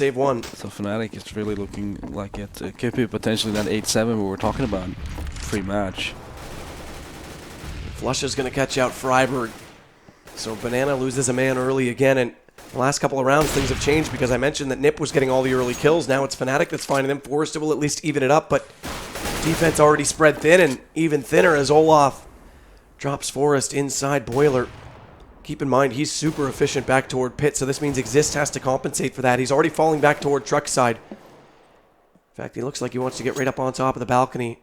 Save one. So Fnatic is really looking like it could be potentially that 8-7 we were talking about pre-match. Flusha's going to catch out Freiburg. So Banana loses a man early again, and the last couple of rounds things have changed because I mentioned that Nip was getting all the early kills. Now it's Fnatic that's finding them. Forrester will at least even it up, but defense already spread thin and even thinner as Olaf drops Forrest inside Boiler. Keep in mind, he's super efficient back toward pit, so this means Exist has to compensate for that. He's already falling back toward truck side. In fact, he looks like he wants to get right up on top of the balcony.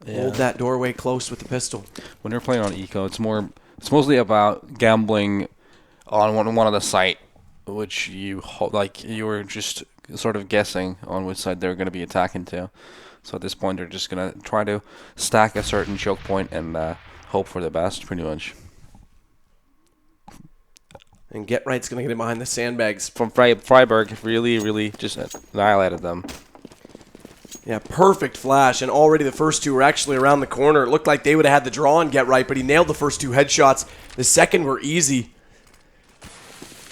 Yeah. Hold that doorway close with the pistol. When you're playing on eco, it's mostly about gambling on one of the site, which you were just sort of guessing on which side they're going to be attacking to. So at this point, they're just going to try to stack a certain choke point and hope for the best, pretty much. And Get Right's going to get in behind the sandbags. From Freiburg, really just annihilated them. Yeah, perfect flash, and already the first two were actually around the corner. It looked like they would have had the draw on Get Right, but he nailed the first two headshots. The second were easy.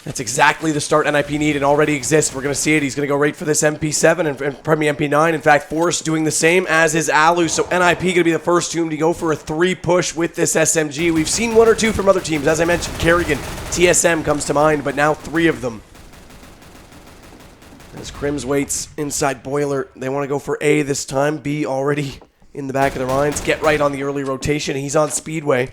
That's exactly the start NIP need, and already exists. We're going to see it. He's going to go right for this MP7 and pardon me, MP9. In fact, Forrest doing the same as his Alu, so NIP going to be the first team to go for a 3-push with this SMG. We've seen one or two from other teams. As I mentioned, Kerrigan, TSM comes to mind, but now 3 of them. As Crims waits inside Boiler, they want to go for A this time. B already in the back of the lines. Get Right on the early rotation. He's on Speedway.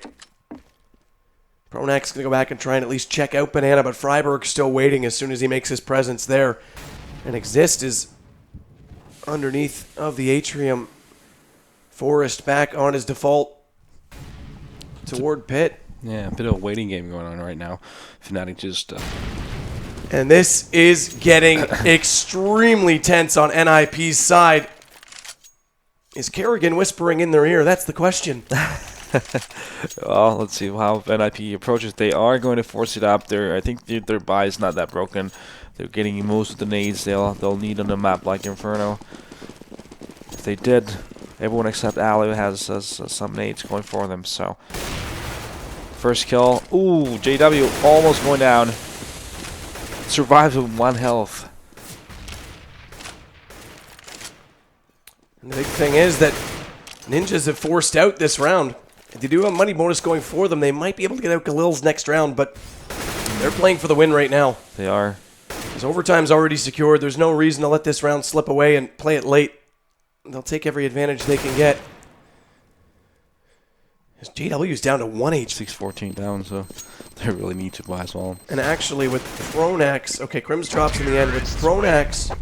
Pronak's going to go back and try and at least check out Banana, but Freiburg's still waiting as soon as he makes his presence there. And Exist is underneath of the atrium. Forrest back on his default toward pit. Yeah, a bit of a waiting game going on right now. Fnatic just... And this is getting extremely tense on NIP's side. Is Kerrigan whispering in their ear? That's the question. Well, let's see how NIP approaches. They are going to force it up there. I think their buy is not that broken. They're getting most of the nades they'll need on a map like Inferno. If they did, everyone except Alu has some nades going for them. So first kill. Ooh, JW almost going down. Survives with 1 health. And the big thing is that Ninjas have forced out this round. If they do have a money bonus going for them, they might be able to get out Galil's next round, but they're playing for the win right now. They are. Because overtime's already secured. There's no reason to let this round slip away and play it late. They'll take every advantage they can get. As JW's down to 1 HP. 6-14 down, so they really need to buy as well. And actually with Thronax, okay, Crims drops in the end. With Thronax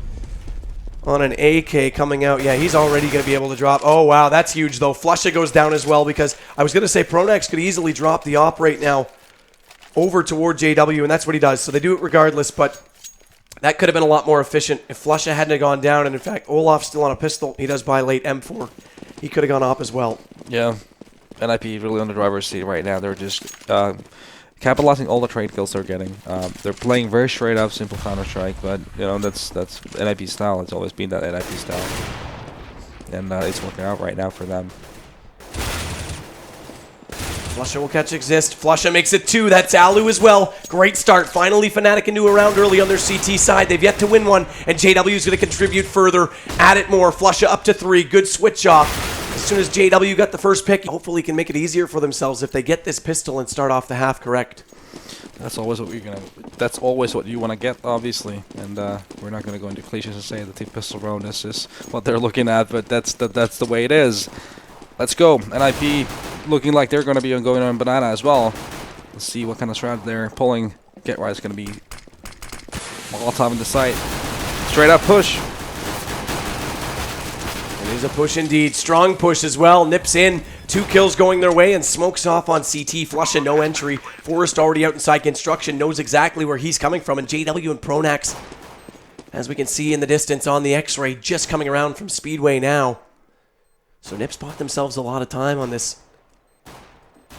on an AK coming out, yeah, he's already going to be able to drop. Oh, wow, that's huge, though. Flusha goes down as well because I was going to say Pronax could easily drop the op right now over toward JW, and that's what he does. So they do it regardless, but that could have been a lot more efficient if Flusha hadn't gone down. And in fact, Olaf's still on a pistol. He does buy late M4. He could have gone op as well. Yeah. NIP really on the driver's seat right now. They're just capitalizing all the trade kills they're getting. They're playing very straight up, simple Counter-Strike, but you know that's NIP style. It's always been that NIP style, and it's working out right now for them. Flusha will catch Exist. Flusha makes it 2. That's Alu as well. Great start. Finally, Fnatic into a round early on their CT side. They've yet to win one, and JW is going to contribute further. Add it more. Flusha up to 3. Good switch off. As soon as JW got the first pick, hopefully can make it easier for themselves if they get this pistol and start off the half correct. That's always what That's always what you want to get, obviously. And we're not going to go into cliches and say that the pistol round is just what they're looking at, but that's the way it is. Let's go. NIP looking like they're going to be going on Banana as well. Let's see what kind of strat they're pulling. Get Right is going to be all time in the sight. Straight up push. It is a push indeed. Strong push as well. Nips in. 2 kills going their way and smokes off on CT. Flusha, no entry. Forrest already out inside construction. Knows exactly where he's coming from. And JW and Pronax, as we can see in the distance on the X-ray, just coming around from Speedway now. So Nips bought themselves a lot of time on this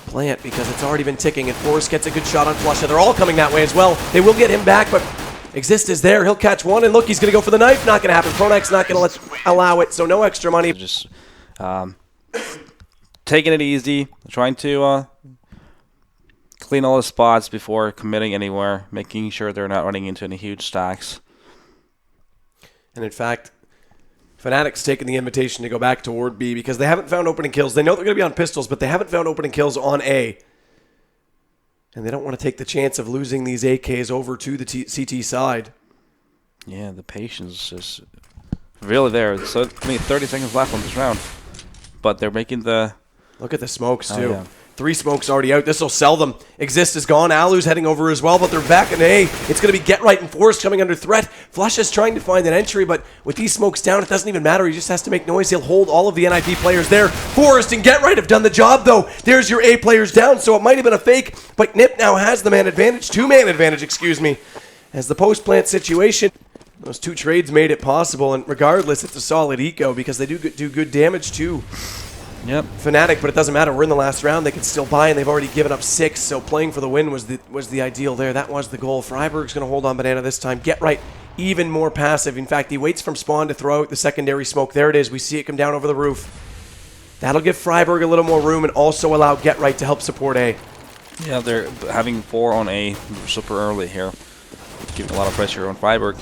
plant because it's already been ticking. And Forrest gets a good shot on Flusha. They're all coming that way as well. They will get him back, but Exist is there. He'll catch one, and look, he's going to go for the knife. Not going to happen. Pronax not going to allow it, so no extra money. Just taking it easy, trying to clean all the spots before committing anywhere, making sure they're not running into any huge stacks. And in fact, Fnatic's taking the invitation to go back toward B because they haven't found opening kills. They know they're going to be on pistols, but they haven't found opening kills on A. And they don't want to take the chance of losing these AKs over to the CT side. Yeah, the patience is really there. So, 30 seconds left on this round. But they're making the... Look at the smokes, too. Oh, yeah. 3 smokes already out. This will sell them. Exist is gone. Alu's heading over as well, but they're back in A. It's going to be Get Right and Forrest coming under threat. Flush is trying to find an entry, but with these smokes down, it doesn't even matter. He just has to make noise. He'll hold all of the NIP players there. Forrest and Get Right have done the job, though. There's your A players down, so it might have been a fake, but Nip now has the man advantage. 2-man advantage, excuse me. As the post-plant situation, those 2 trades made it possible, and regardless, it's a solid eco because they do good damage, too. Yep. Fnatic, but it doesn't matter. We're in the last round. They can still buy, and they've already given up 6, so playing for the win was the ideal there. That was the goal. Freiburg's going to hold on Banana this time. Get Right, even more passive. In fact, he waits from spawn to throw out the secondary smoke. There it is. We see it come down over the roof. That'll give Freiburg a little more room and also allow Get Right to help support A. Yeah, they're having 4 on A super early here. Giving a lot of pressure on Freiburg.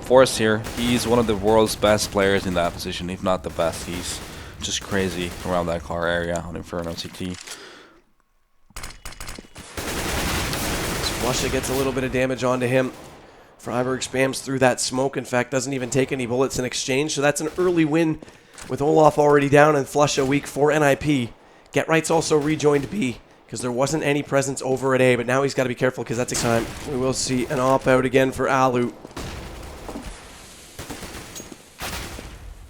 Forrest here, he's one of the world's best players in that position, if not the best. He's just crazy around that car area on Inferno CT. Flusha gets a little bit of damage onto him. Freiburg spams through that smoke. In fact, doesn't even take any bullets in exchange. So that's an early win with Olaf already down and Flusha weak for NIP. Get Right's also rejoined B because there wasn't any presence over at A, but now he's got to be careful because that's a time. We will see an op out again for Alu.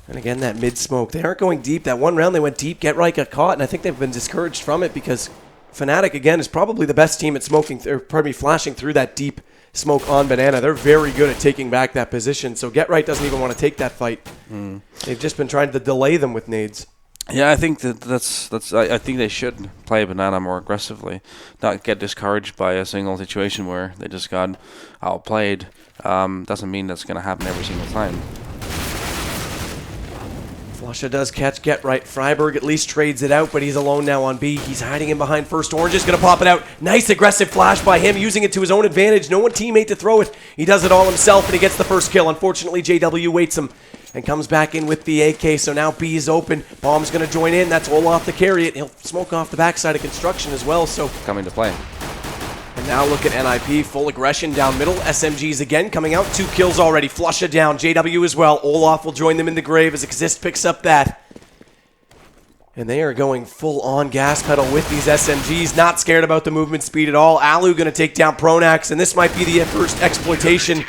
And again, that mid-smoke. They aren't going deep. That one round they went deep. Get Right got caught, and I think they've been discouraged from it because Fnatic, again, is probably the best team at flashing through that deep smoke on Banana. They're very good at taking back that position, so Get Right doesn't even want to take that fight. They've just been trying to delay them with nades. Yeah, I think that's I think they should play Banana more aggressively, not get discouraged by a single situation where they just got outplayed. Doesn't mean that's going to happen every single time. Flusha does catch Get Right. Freiburg at least trades it out, but he's alone now on B. He's hiding in behind first. Orange is going to pop it out. Nice aggressive flash by him, using it to his own advantage. No one teammate to throw it. He does it all himself, and he gets the first kill. Unfortunately, JW waits him and comes back in with the AK, so now B is open. Bomb's going to join in. That's Olaf to carry it. He'll smoke off the backside of construction as well, so... Coming to play. And now look at NIP, full aggression down middle. SMGs again coming out, 2 kills already. Flusha down, JW as well. Olaf will join them in the grave as Exist picks up that. And they are going full on gas pedal with these SMGs, not scared about the movement speed at all. Alu going to take down Pronax, and this might be the first exploitation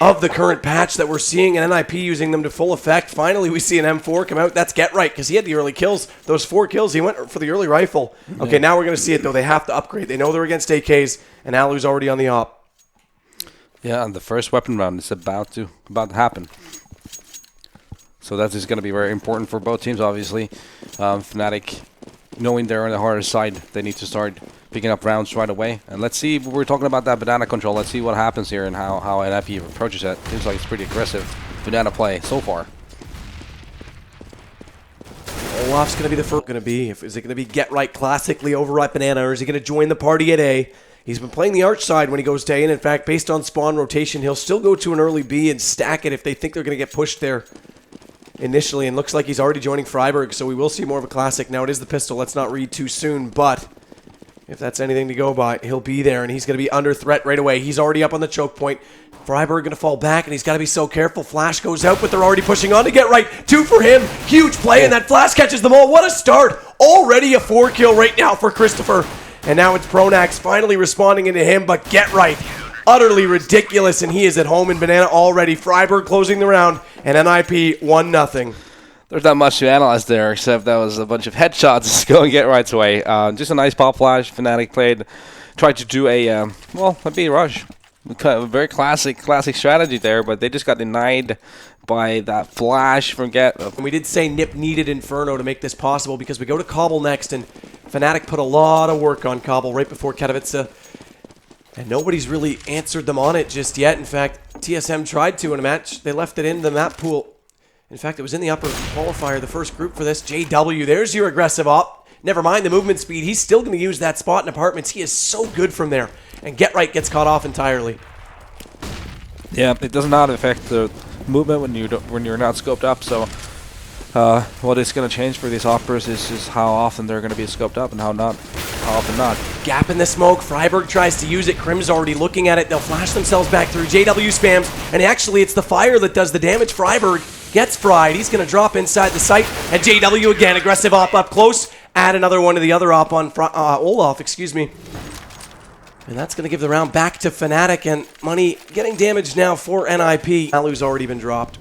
of the current patch that we're seeing, and NIP using them to full effect. Finally, we see an M4 come out. That's Get Right, because he had the early kills. Those 4 kills, he went for the early rifle. Okay, now we're going to see it, though. They have to upgrade. They know they're against AKs, and Alu's already on the op. Yeah, and the first weapon round is about to happen. So that is going to be very important for both teams, obviously. Fnatic, knowing they're on the harder side, they need to start picking up rounds right away. And let's see, we're talking about that Banana control. Let's see what happens here and how NIP approaches that. Seems like it's pretty aggressive Banana play so far. Olaf's going to be the first. Is it going to be Get Right classically overripe Banana, or is he going to join the party at A? He's been playing the arch side when he goes to A, and in fact, based on spawn rotation, he'll still go to an early B and stack it if they think they're going to get pushed there initially, and looks like he's already joining Freiburg, so we will see more of a classic. Now, it is the pistol. Let's not read too soon, but if that's anything to go by, he'll be there, and he's going to be under threat right away. He's already up on the choke point. Freiburg going to fall back, and he's got to be so careful. Flash goes out, but they're already pushing on to Get Right. 2 for him. Huge play, and that flash catches them all. What a start. Already a 4 kill right now for Christopher. And now it's Pronax finally responding into him, but Get Right. Utterly ridiculous, and he is at home in Banana already. Freiburg closing the round, and NIP 1-0. There's not much to analyze there, except that was a bunch of headshots going Get Right's way. Just a nice pop flash. Fnatic tried to do a B rush. Very classic strategy there, but they just got denied by that flash from Get. And we did say Nip needed Inferno to make this possible because we go to Cobble next, and Fnatic put a lot of work on Cobble right before Katowice. And nobody's really answered them on it just yet. In fact, TSM tried to in a match. They left it in the map pool. In fact, it was in the upper qualifier, the first group for this. JW, there's your aggressive op. Never mind the movement speed. He's still going to use that spot in apartments. He is so good from there. And Get Right gets caught off entirely. Yeah, it does not affect the movement when you're not scoped up. So what is going to change for these operas is how often they're going to be scoped up and how often not. Gap in the smoke. Freiburg tries to use it. Crim's already looking at it. They'll flash themselves back through. JW spams, and actually it's the fire that does the damage. Freiburg gets fried. He's going to drop inside the site, and JW again, aggressive op up close. Add another one to the other op on Olaf, excuse me. And that's going to give the round back to Fnatic, and money getting damaged now for NIP. Alu's already been dropped.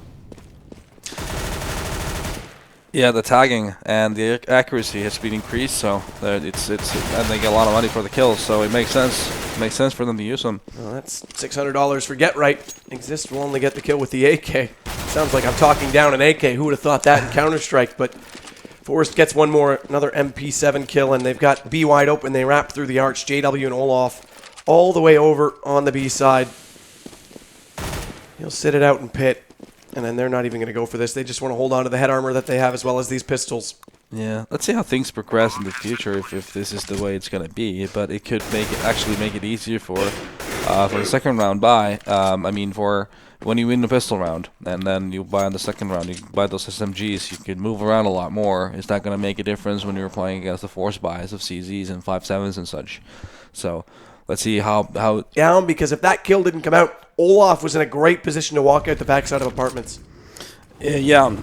Yeah, the tagging and the accuracy has been increased, so and they get a lot of money for the kills, so it makes sense. It makes sense for them to use them. Well, that's $600 for Get Right. Exist will only get the kill with the AK. Sounds like I'm talking down an AK. Who would have thought that in Counter-Strike? But Forrest gets one more, another MP7 kill, and they've got B wide open. They wrap through the arch. JW and Olaf all the way over on the B side. He'll sit it out in pit. And then they're not even going to go for this. They just want to hold on to the head armor that they have as well as these pistols. Yeah, let's see how things progress in the future if this is the way it's going to be. But it could actually make it easier for the second round buy. I mean, for when you win the pistol round and then you buy on the second round, you buy those SMGs, you can move around a lot more. Is that going to make a difference when you're playing against the force buys of CZs and 5.7s and such? So let's see how down, because if that kill didn't come out, Olaf was in a great position to walk out the backside of apartments. Yeah,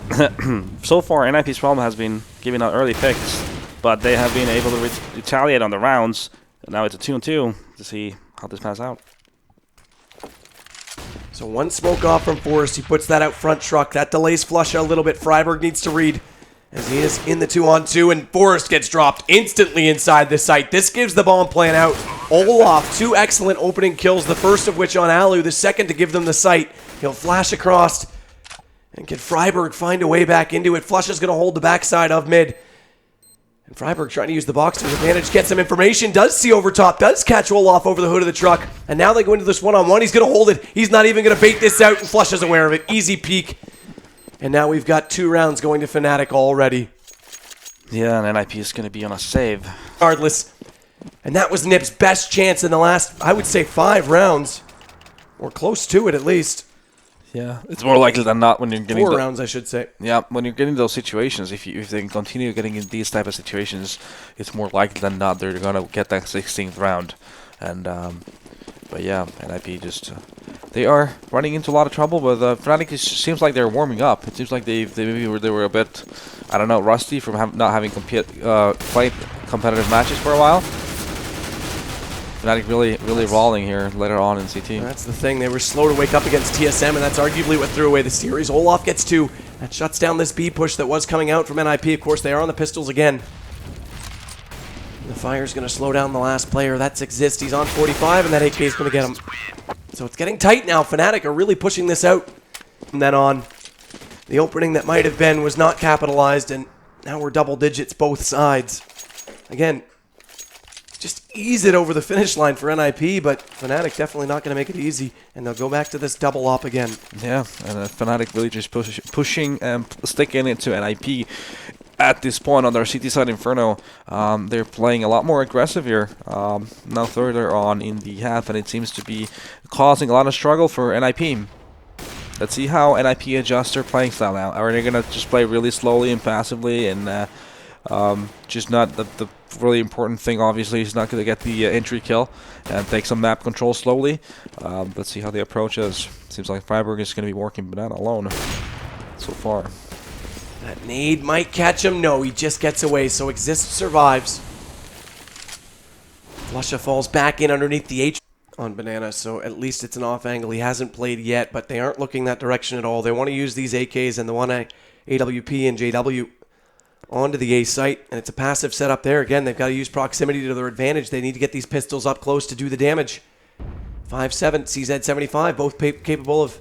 so far NIP's problem has been giving out early picks, but they have been able to retaliate on the rounds. And now it's a 2-2 to see how this pans out. So one smoke off from Forrest. He puts that out front truck. That delays Flusha a little bit. Freiburg needs to read as he is in the 2-on-2, and Forrest gets dropped instantly inside the site. This gives the bomb plan out. Olaf, 2 excellent opening kills, the first of which on Alu, the second to give them the site. He'll flash across, and can Freiburg find a way back into it? Flusha's going to hold the backside of mid. And Freiburg trying to use the box to his advantage, get some information, does see over top, does catch Olaf over the hood of the truck. And now they go into this one-on-one. He's going to hold it. He's not even going to bait this out, and Flusha's aware of it. Easy peek. And now we've got 2 rounds going to Fnatic already. Yeah, and NIP is going to be on a save. Regardless. And that was Nip's best chance in the last, I would say, 5 rounds. Or close to it, at least. Yeah, it's more likely than not when you're getting 4 rounds, I should say. Yeah, when you're getting those situations, if they can continue getting in these type of situations, it's more likely than not they're gonna get that 16th round. And but yeah, NIP just they are running into a lot of trouble. But Fnatic seems like they're warming up. It seems like they were a bit, I don't know, rusty from not having played competitive matches for a while. Fnatic really rolling here later on in CT. That's the thing. They were slow to wake up against TSM, and that's arguably what threw away the series. Olaf gets 2. That shuts down this B push that was coming out from NIP. Of course, they are on the pistols again. The fire's going to slow down the last player. That's Exist. He's on 45, and that AK is going to get him. So it's getting tight now. Fnatic are really pushing this out. From then on, the opening that might have been was not capitalized, and now we're double digits both sides. Again, just ease it over the finish line for NIP, but Fnatic definitely not going to make it easy, and they'll go back to this double op again. Yeah, and Fnatic really just pushing and sticking it to NIP at this point on their CT side Inferno. They're playing a lot more aggressive here, now further on in the half, and it seems to be causing a lot of struggle for NIP. Let's see how NIP adjusts their playing style now. Are they going to just play really slowly and passively and just not the really important thing? Obviously, he's not going to get the entry kill and take some map control slowly. Let's see how they approach us. Seems like Freiburg is going to be working banana alone so far. That nade might catch him. No, he just gets away, so Exist survives. Flusha falls back in underneath the H on Banana, so at least it's an off angle. He hasn't played yet, but they aren't looking that direction at all. They want to use these AKs and the one AWP and JW onto the A site, and it's a passive setup there. Again, they've got to use proximity to their advantage. They need to get these pistols up close to do the damage. 5.7, CZ75, both capable of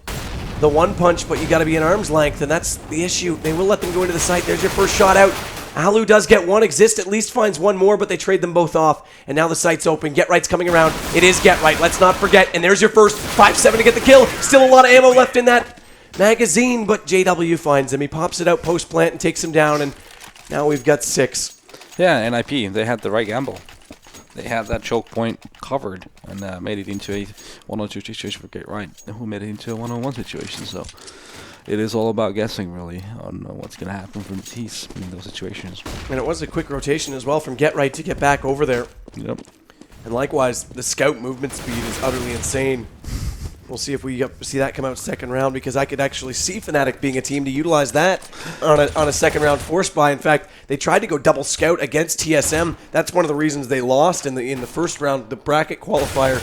the one punch, but you got to be in arm's length, and that's the issue. They will let them go into the site. There's your first shot out. Alu does get one. Exist at least finds one more, but they trade them both off, and now the site's open. Get Right's coming around. It is Get Right. Let's not forget, and there's your first 5.7 to get the kill. Still a lot of ammo left in that magazine, but JW finds him. He pops it out post-plant and takes him down, and now we've got 6. Yeah, NIP, they had the right gamble. They had that choke point covered and made it into a 1-on-2 situation for Get Right, who made it into a 1-on-1 situation. So, it is all about guessing, really, on what's going to happen from Matisse in those situations. And it was a quick rotation as well from Get Right to get back over there. Yep. And likewise, the scout movement speed is utterly insane. We'll see if we see that come out second round, because I could actually see Fnatic being a team to utilize that on a second round force buy. In fact, they tried to go double scout against TSM. That's one of the reasons they lost in the first round, the bracket qualifier,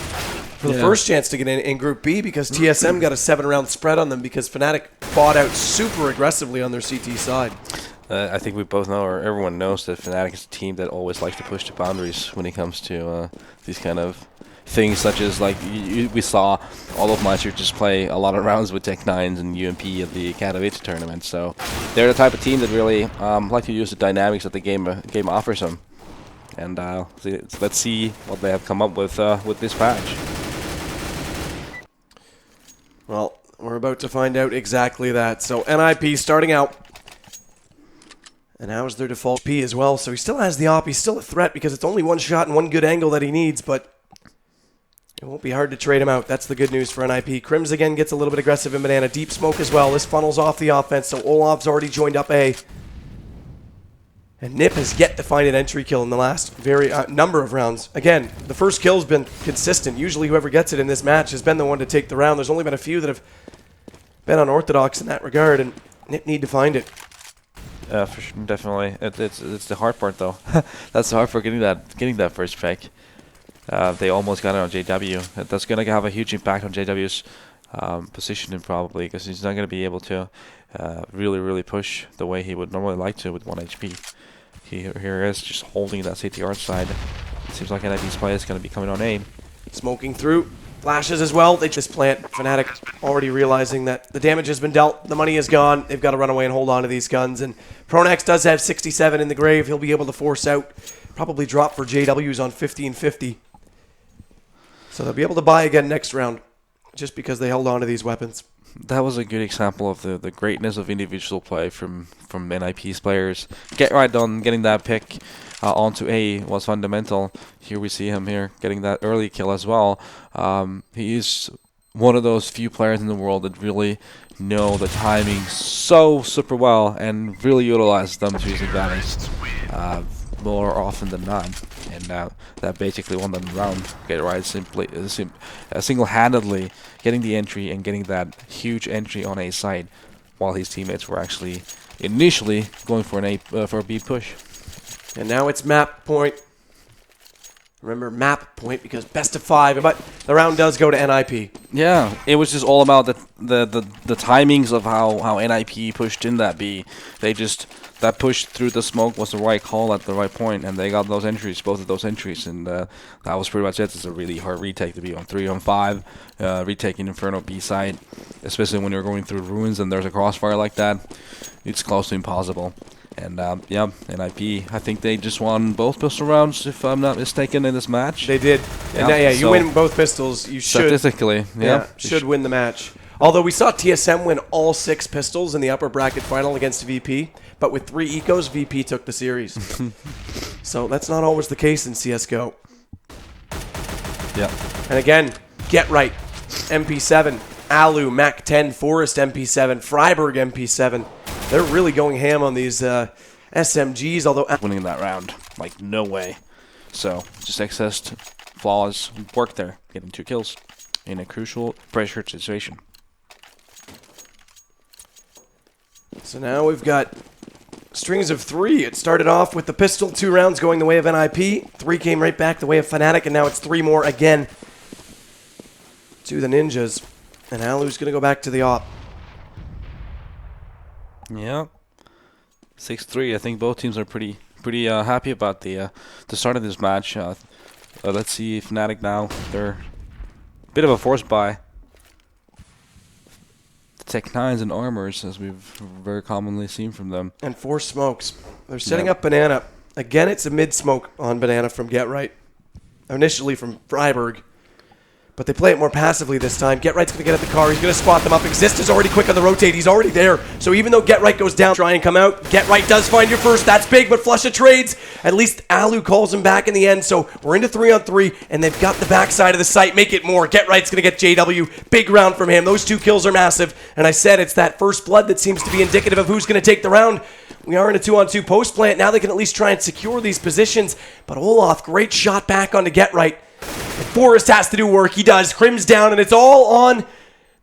for the first chance to get in Group B, because TSM got a 7-round spread on them because Fnatic fought out super aggressively on their CT side. I think we both know, or everyone knows, that Fnatic is a team that always likes to push the boundaries when it comes to these kind of things, such as like we saw all of Meister just play a lot of rounds with Tech9s and UMP at the Katowice tournament. So they're the type of team that really like to use the dynamics that the game offers them. And let's see what they have come up with this patch. Well, we're about to find out exactly that. So NIP starting out. And now is their default P as well. So he still has the op. He's still a threat because it's only one shot and one good angle that he needs, but it won't be hard to trade him out. That's the good news for NIP. Crims again gets a little bit aggressive in Banana. Deep smoke as well. This funnels off the offense, so Olav's already joined up A. And Nip has yet to find an entry kill in the last number of rounds. Again, the first kill's been consistent. Usually whoever gets it in this match has been the one to take the round. There's only been a few that have been unorthodox in that regard, and Nip need to find it. For sure, definitely. It's the hard part, though. That's the hard part, getting that first pick. They almost got it on JW. That's going to have a huge impact on JW's positioning, probably, because he's not going to be able to really push the way he would normally like to with 1 HP. Here he is, just holding that CTR side. It seems like NIP's play is going to be coming on A. Smoking through. Flashes as well. They just plant. Fnatic already realizing that the damage has been dealt. The money is gone. They've got to run away and hold on to these guns. And Pronax does have 67 in the grave. He'll be able to force out. Probably drop for JW's on 1550. So they'll be able to buy again next round, just because they held on to these weapons. That was a good example of the greatness of individual play from NIP's players. Get right on getting that pick onto A was fundamental. Here we see him here getting that early kill as well. He is one of those few players in the world that really know the timing so super well and really utilize them to his advantage more often than not. And that basically won them the round. Get right single-handedly getting the entry and getting that huge entry on A side, while his teammates were actually initially going for a B push. And now it's map point. Remember map point, because best of 5, but the round does go to NIP. Yeah, it was just all about the timings of how NIP pushed in that B. That push through the smoke was the right call at the right point, and they got those entries, both of those entries, and that was pretty much it. It's a really hard retake to be on 3-on-5, retaking Inferno B side, especially when you're going through ruins and there's a crossfire like that. It's close to impossible. And yeah, NIP, I think they just won both pistol rounds, if I'm not mistaken, in this match. They did. Yeah, and you win both pistols, you should. Statistically, should win the match. Although we saw TSM win all 6 pistols in the upper bracket final against VP, but with 3 ecos, VP took the series. So that's not always the case in CSGO. Yeah. And again, Get Right, MP7, Alu, Mac 10, Forest MP7, Freiburg MP7. They're really going ham on these SMGs, although winning that round, like no way. So just excess flawless work there, getting 2 kills in a crucial pressure situation. So now we've got strings of 3. It started off with the pistol, 2 rounds going the way of NIP. 3 came right back the way of Fnatic, and now it's 3 more again to the Ninjas. And Alu's going to go back to the op. Yeah, 6-3. I think both teams are pretty happy about the start of this match. Let's see if Fnatic now, they're a bit of a force buy. Tech9s and armors, as we've very commonly seen from them. And 4 smokes. They're setting up Banana. Again, it's a mid smoke on Banana from Get Right. Initially from Freiburg. But they play it more passively this time. Get Right's going to get at the car. He's going to spot them up. Exist is already quick on the rotate. He's already there. So even though Get Right goes down, try and come out. Get Right does find your first. That's big, but Flusha trades. At least Alu calls him back in the end. So we're into 3-on-3, and they've got the backside of the site. Make it more. Get Right's going to get JW. Big round from him. Those 2 kills are massive. And I said it's that first blood that seems to be indicative of who's going to take the round. We are in a 2-on-2 post plant. Now they can at least try and secure these positions. But Olaf, great shot back onto Get Right. And Forrest has to do work. He does. Crim's down, and it's all on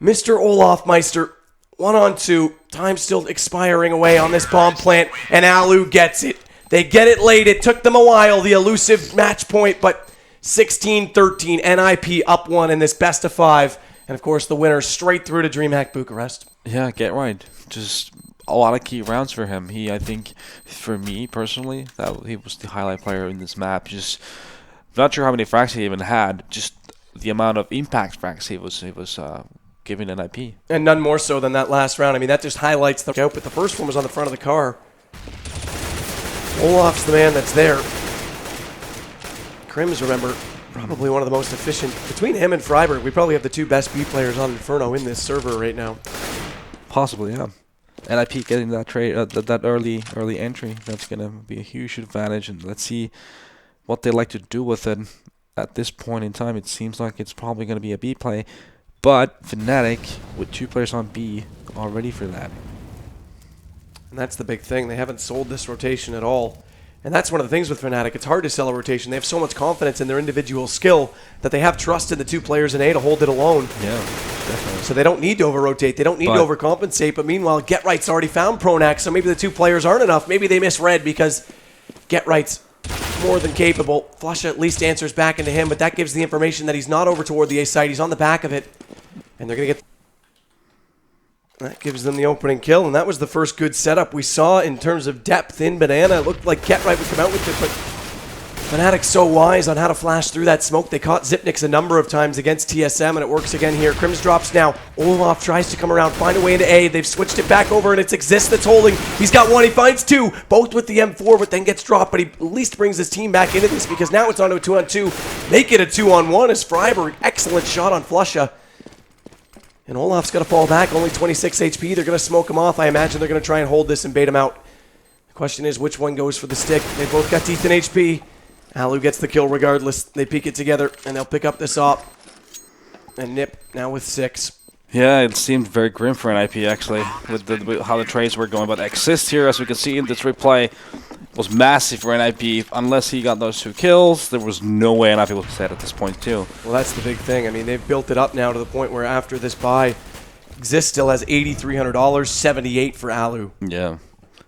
Mr. Olaf Meister. 1-on-2. Time still expiring away on this bomb plant, and Alu gets it. They get it late. It took them a while, the elusive match point, but 16-13. NIP up 1 in this best of 5. And, of course, the winner straight through to DreamHack Bucharest. Yeah, Get Right. Just a lot of key rounds for him. I think, for me personally, that he was the highlight player in this map. Just not sure how many frags he even had. Just the amount of impact frags he was giving NIP. And none more so than that last round. I mean, that just highlights the out. But the first one was on the front of the car. Olaf's the man that's there. Crims, remember, probably one of the most efficient. Between him and Freiberg, we probably have the 2 best B players on Inferno in this server right now. Possibly, yeah. NIP getting that trade, that early entry, that's gonna be a huge advantage. And let's see what they like to do with it. At this point in time, it seems like it's probably going to be a B play, but Fnatic, with 2 players on B, are ready for that. And that's the big thing. They haven't sold this rotation at all. And that's one of the things with Fnatic. It's hard to sell a rotation. They have so much confidence in their individual skill that they have trust in the 2 players in A to hold it alone. Yeah, definitely. So they don't need to over-rotate. They don't need to overcompensate. But meanwhile, Get Right's already found Pronax, so maybe the 2 players aren't enough. Maybe they misread because Get Right's more than capable. Flusha at least answers back into him, but that gives the information that he's not over toward the A site. He's on the back of it. And they're going to get... That gives them the opening kill, and that was the first good setup we saw in terms of depth in Banana. It looked like Get Right would come out with it, but Fnatic's so wise on how to flash through that smoke. They caught Zipnix a number of times against TSM, and it works again here. Crims drops now. Olaf tries to come around, find a way into A. They've switched it back over, and it's Exist that's holding. He's got 1, he finds 2, both with the M4, but then gets dropped, but he at least brings his team back into this because now it's onto a 2-on-2. Make it a 2-on-1 as Freiberg. Excellent shot on Flusha. And Olaf's got to fall back, only 26 HP. They're going to smoke him off. I imagine they're going to try and hold this and bait him out. The question is, which one goes for the stick? They both got decent HP. Alu gets the kill regardless. They peek it together, and they'll pick up this op. And Nip now with 6. Yeah, it seemed very grim for NIP, actually, with how the trades were going. But Exist here, as we can see in this replay, was massive for NIP. Unless he got those 2 kills, there was no way NIP was set at this point, too. Well, that's the big thing. I mean, they've built it up now to the point where after this buy, Exist still has $8,300, $78 for Alu. Yeah,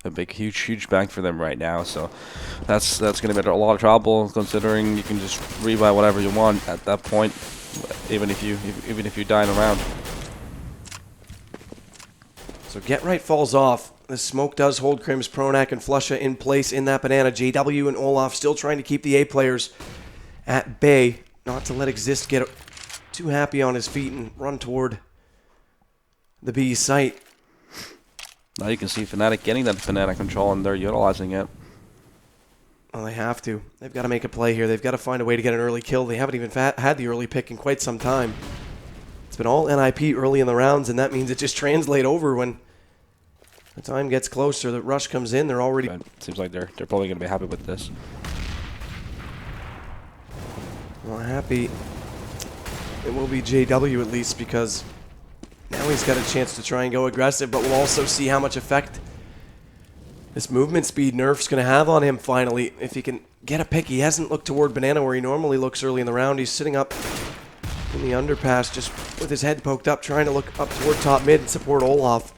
a big, huge bank for them right now. So that's going to be a lot of trouble, considering you can just rebuy whatever you want at that point, even if you die in a round. So Get Right falls off. The smoke does hold Crims, Pronac, and Flusha in place in that Banana. JW and Olaf still trying to keep the A players at bay, not to let Exist get too happy on his feet and run toward the B site. Now you can see Fnatic getting that Banana control, and they're utilizing it. Well, they have to. They've got to make a play here. They've got to find a way to get an early kill. They haven't even had the early pick in quite some time. It's been all NIP early in the rounds, and that means it just translates over when the time gets closer. The rush comes in. They're already... It seems like they're probably going to be happy with this. Well, happy it will be JW at least, because now he's got a chance to try and go aggressive, but we'll also see how much effect this movement speed nerf's going to have on him finally. If he can get a pick, he hasn't looked toward Banana where he normally looks early in the round. He's sitting up in the underpass just with his head poked up, trying to look up toward top mid and support Olaf.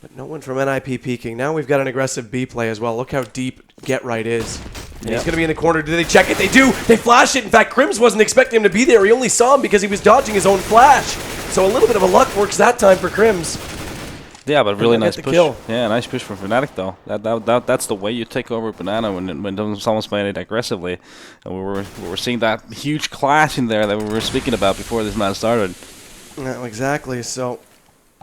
But no one from NIP peeking. Now we've got an aggressive B play as well. Look how deep Get Right is. And he's going to be in the corner. Do they check it? They do. They flash it. In fact, Crims wasn't expecting him to be there. He only saw him because he was dodging his own flash. So a little bit of a luck works that time for Crims. Yeah, but really nice push. Kill. Yeah, nice push from Fnatic though. That's the way you take over Banana when someone's playing it aggressively. And we were seeing that huge clash in there that we were speaking about before this match started. No, exactly. So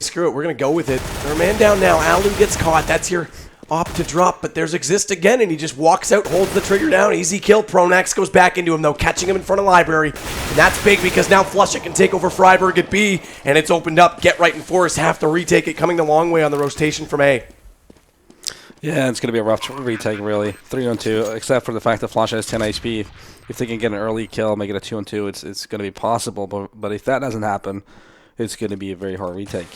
screw it. We're gonna go with it. They're a man down now. Alu gets caught. That's your opt to drop, but there's Exist again, and he just walks out, holds the trigger down. Easy kill. Pronax goes back into him, though, catching him in front of Library. And that's big because now Flusha can take over Freiburg at B, and it's opened up. Get Right and Forest have to retake it, coming the long way on the rotation from A. Yeah, it's going to be a rough retake, really. 3-on-2, except for the fact that Flusha has 10 HP. If they can get an early kill, make it a 2-on-2, it's going to be possible. But if that doesn't happen, it's going to be a very hard retake.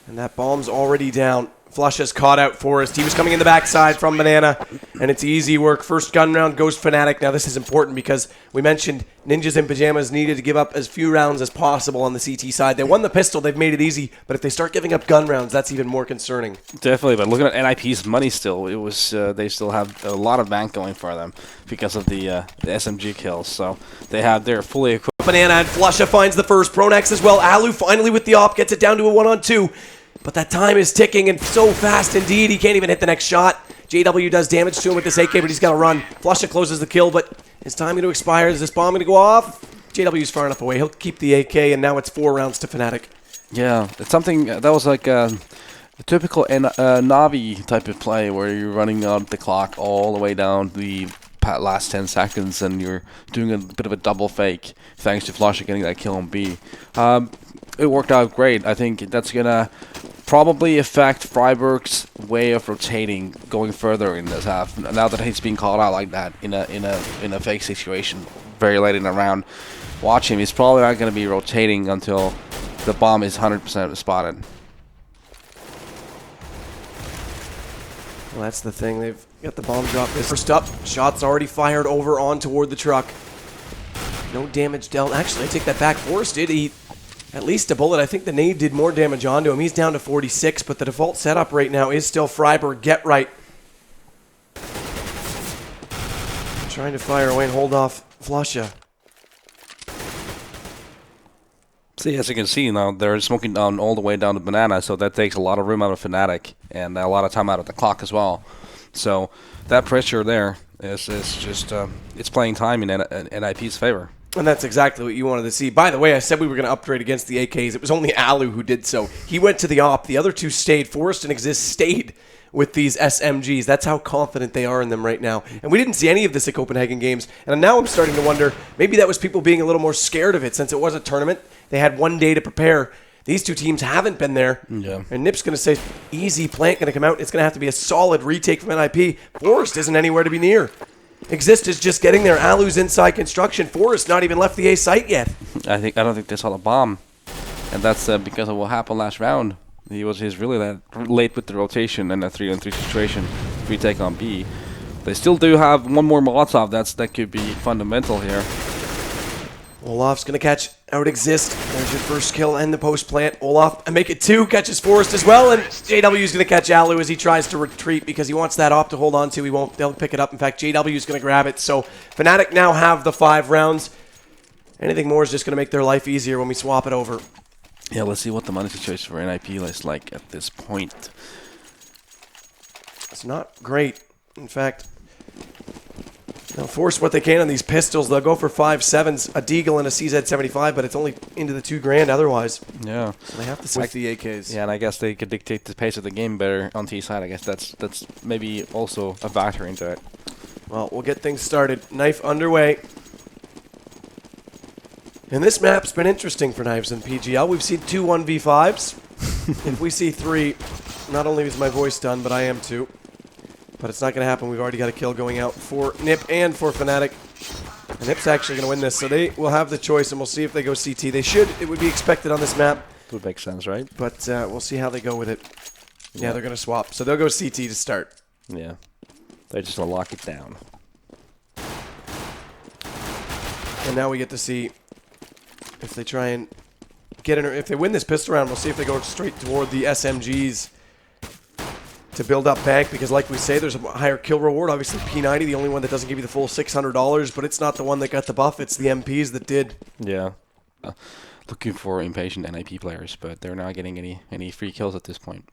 And that bomb's already down. Flush has caught out Forest. He was coming in the backside from Banana, and it's easy work. First gun round goes Fnatic. Now this is important because we mentioned Ninjas and Pyjamas needed to give up as few rounds as possible on the CT side. They won the pistol. They've made it easy. But if they start giving up gun rounds, that's even more concerning. Definitely, but looking at NIP's money still, it was they still have a lot of bank going for them because of the SMG kills. So they're fully equipped. Banana and Flusha finds the first. Pronax as well. Alu finally with the op gets it down to a 1-on-2. But that time is ticking, and so fast indeed, he can't even hit the next shot. JW does damage to him with this AK, but he's got to run. Flusha closes the kill, but his time going to expire. Is this bomb going to go off? JW's far enough away. He'll keep the AK, and now it's 4 rounds to Fnatic. Yeah, it's something that was like a typical Navi type of play where you're running out the clock all the way down the last 10 seconds, and you're doing a bit of a double fake thanks to Flusha getting that kill on B. It worked out great. I think that's going to probably affect Freiburg's way of rotating going further in this half. Now that he's being called out like that in a fake situation very late in the round, watch him. He's probably not going to be rotating until the bomb is 100% spotted. Well, that's the thing. They've got the bomb drop. First up, shots already fired over on toward the truck. No damage dealt. Actually, I take that back. Forrest did eat at least a bullet. I think the nade did more damage onto him. He's down to 46, but the default setup right now is still Freiburg. Get Right. Trying to fire away and hold off Flusha. See, as you can see now, they're smoking down all the way down to Banana, so that takes a lot of room out of Fnatic and a lot of time out of the clock as well. So that pressure there is just it's playing time in NIP's favor. And that's exactly what you wanted to see. By the way, I said we were going to upgrade against the AKs. It was only Alu who did so. He went to the op. The other two stayed. Forrest and Exist stayed with these SMGs. That's how confident they are in them right now. And we didn't see any of this at Copenhagen Games. And now I'm starting to wonder, maybe that was people being a little more scared of it since it was a tournament. They had 1 day to prepare. These two teams haven't been there. Yeah. And Nip's going to say, easy plant going to come out. It's going to have to be a solid retake from NIP. Forrest isn't anywhere to be near. Exist is just getting there. Alu's inside construction. Forrest not even left the A site yet. I don't think they saw the bomb, and that's because of what happened last round. He's really that late with the rotation and a 3-on-3 situation. Retake on B. They still do have one more Molotov. That could be fundamental here. Olaf's going to catch out Exist. There's your first kill and the post plant. Olaf, and make it 2, catches Forrest as well, and JW is going to catch Alu as he tries to retreat because he wants that op to hold on to. He won't. They'll pick it up. In fact, JW is going to grab it. So Fnatic now have the 5 rounds. Anything more is just going to make their life easier when we swap it over. Yeah, let's see what the money situation for NIP is like at this point. It's not great. In fact, they'll force what they can on these pistols. They'll go for 5.7s, a Deagle and a CZ75, but it's only into the $2,000 otherwise. Yeah. So they have to with the AKs. Yeah, and I guess they could dictate the pace of the game better on T side. I guess that's maybe also a factor into it. Well, we'll get things started. Knife underway. And this map's been interesting for Knives in PGL. We've seen 2 1v5s. If we see 3, not only is my voice done, but I am too. But it's not going to happen. We've already got a kill going out for Nip and for Fnatic. And Nip's actually going to win this, so they will have the choice, and we'll see if they go CT. They should. It would be expected on this map. Would make sense, right? But we'll see how they go with it. Yeah, they're going to swap. So they'll go CT to start. Yeah. They're just going to lock it down. And now we get to see if they try and get in. If they win this pistol round, we'll see if they go straight toward the SMGs to build up bank, because like we say, there's a higher kill reward. Obviously, P90, the only one that doesn't give you the full $600, but it's not the one that got the buff. It's the MPs that did. Yeah. Looking for impatient NIP players, but they're not getting any free kills at this point.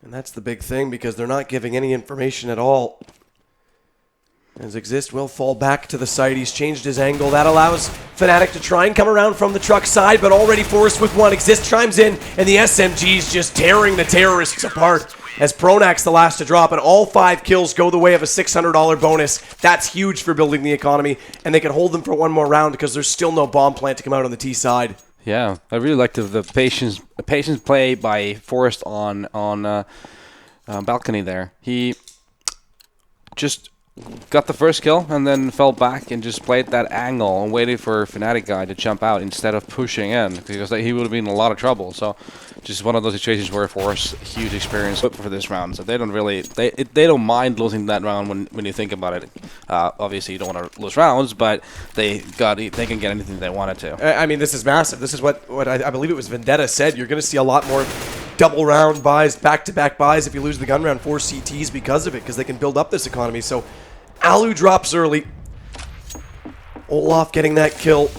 And that's the big thing, because they're not giving any information at all. As Exist will fall back to the site. He's changed his angle. That allows Fnatic to try and come around from the truck side, but already forced with one. Exist chimes in, and the SMG's just tearing the terrorists apart. As Pronak's the last to drop, and all 5 kills go the way of a $600 bonus. That's huge for building the economy, and they can hold them for one more round because there's still no bomb plant to come out on the T side. Yeah, I really liked the patience play by Forrest on balcony there. He just got the first kill and then fell back and just played that angle and waited for Fnatic guy to jump out instead of pushing in, because he would have been in a lot of trouble. So just one of those situations where Forrest, huge experience for this round. So they don't really they don't mind losing that round when you think about it. Obviously you don't want to lose rounds, but they can get anything they wanted to. I mean, this is massive. This is what I believe it was Vendetta said. You're going to see a lot more double round buys, back-to-back buys if you lose the gun round, 4 CTs because of it, because they can build up this economy. So Alu drops early. Olaf getting that kill.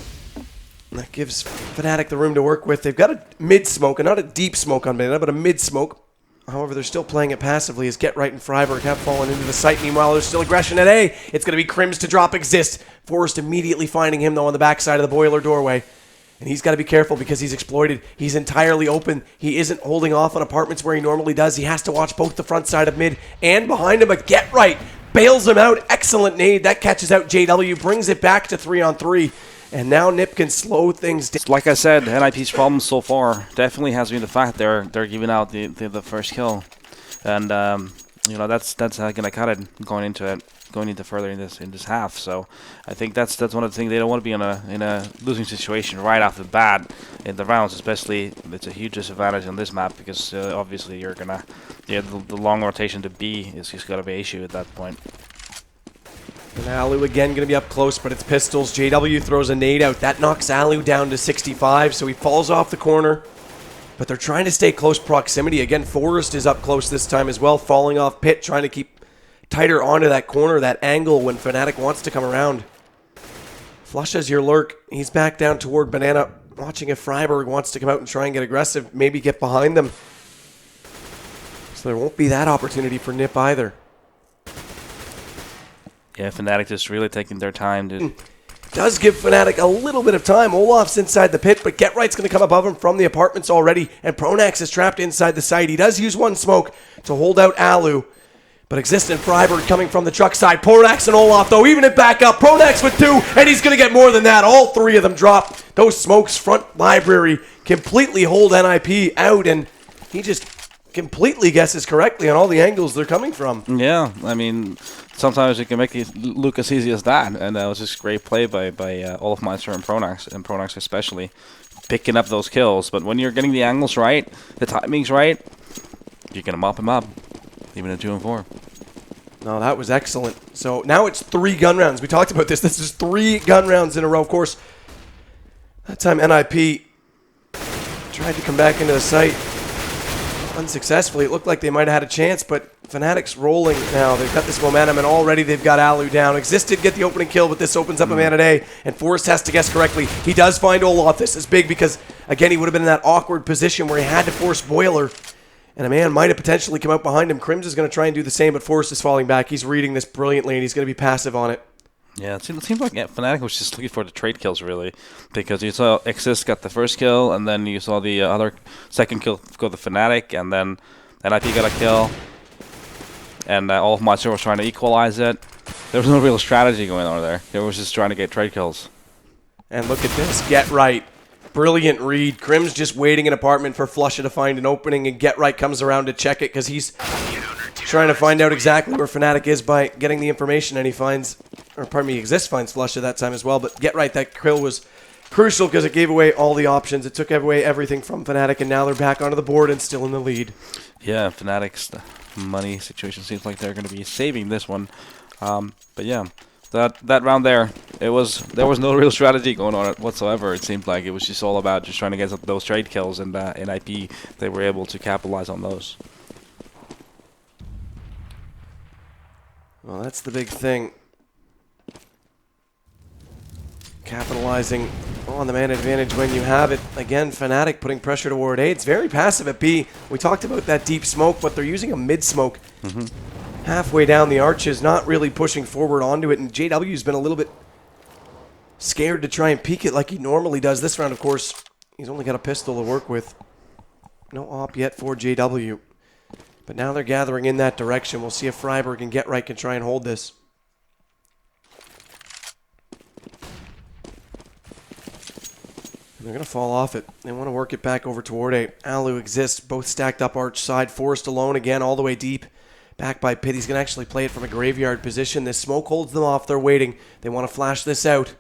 And that gives Fnatic the room to work with. They've got a mid-smoke, and not a deep smoke on Banana, but a mid-smoke. However, they're still playing it passively as Get Right and Freiburg have fallen into the site. Meanwhile, there's still aggression at A. It's going to be Crims to drop Exist. Forrest immediately finding him, though, on the backside of the boiler doorway. And he's got to be careful because he's exploited. He's entirely open. He isn't holding off on apartments where he normally does. He has to watch both the front side of mid and behind him, but Get Right bails him out. Excellent nade. That catches out JW, brings it back to 3-on-3. And now Nip can slow things down. Like I said, NIP's problem so far definitely has been the fact they're giving out the first kill, and that's gonna cut it going into further in this half. So I think that's one of the things. They don't want to be in a losing situation right off the bat in the rounds, especially. It's a huge disadvantage on this map because obviously you're gonna the long rotation to B is just gonna be an issue at that point. And Alu again going to be up close, but it's pistols. JW throws a nade out. That knocks Alu down to 65, so he falls off the corner. But they're trying to stay close proximity. Again, Forrest is up close this time as well, falling off pit, trying to keep tighter onto that corner, that angle when Fnatic wants to come around. Flush as your lurk. He's back down toward Banana, watching if Freiburg wants to come out and try and get aggressive, maybe get behind them. So there won't be that opportunity for Nip either. Yeah, Fnatic just really taking their time to... Does give Fnatic a little bit of time. Olaf's inside the pit, but Get Right's going to come above him from the apartments already, and Pronax is trapped inside the site. He does use one smoke to hold out Alu, but Exist and Freiburg coming from the truck side. Pronax and Olaf, though, even it back up. Pronax with 2, and he's going to get more than that. All 3 of them drop. Those smokes, front library, completely hold NIP out, and he just completely guesses correctly on all the angles they're coming from. Yeah, I mean, sometimes it can make it look as easy as that, and that was just great play by Olafmeister and Pronax especially, picking up those kills. But when you're getting the angles right, the timing's right, you're going to mop him up, even at 2 and 4. No, that was excellent. So now it's 3 gun rounds. We talked about this. This is 3 gun rounds in a row. Of course, that time NIP tried to come back into the site unsuccessfully. It looked like they might have had a chance, but Fnatic's rolling now. They've got this momentum, and already they've got Alu down. Exist did get the opening kill, but this opens up a man at A, and Forrest has to guess correctly. He does find Olaf. This is big because, again, he would have been in that awkward position where he had to force Boiler, and a man might have potentially come out behind him. Crims is going to try and do the same, but Forrest is falling back. He's reading this brilliantly, and he's going to be passive on it. Yeah, it seems like Fnatic was just looking for the trade kills, really, because you saw Exist got the first kill, and then you saw the other second kill go to Fnatic, and then NIP got a kill, and Olafmeister was trying to equalize it. There was no real strategy going on there. They was just trying to get trade kills. And look at this. Get Right. Brilliant read. Crims just waiting in apartment for Flusha to find an opening, and Get Right comes around to check it because he's trying to find out exactly where Fnatic is by getting the information, and he finds, or pardon me, Exist finds Flusha that time as well. But Get Right, that kill was crucial because it gave away all the options. It took away everything from Fnatic, and now they're back onto the board and still in the lead. Yeah, Fnatic's money situation seems like they're going to be saving this one. But yeah, that round there was no real strategy going on whatsoever. It seemed like it was just all about just trying to get those trade kills, and NIP, they were able to capitalize on those. Well, that's the big thing. Capitalizing on the man advantage when you have it. Again, Fnatic putting pressure toward A. It's very passive at B. We talked about that deep smoke, but they're using a mid smoke. halfway down the arches, not really pushing forward onto it, and JW's been a little bit scared to try and peek it like he normally does. This round, of course, he's only got a pistol to work with. No op yet for JW. But now they're gathering in that direction. We'll see if Freiburg and GetRight can try and hold this. And they're going to fall off it. They want to work it back over toward A. Alu exists, both stacked up arch side. Forrest alone again, all the way deep. Back by Pit. He's going to actually play it from a graveyard position. This smoke holds them off. They're waiting. They want to flash this out.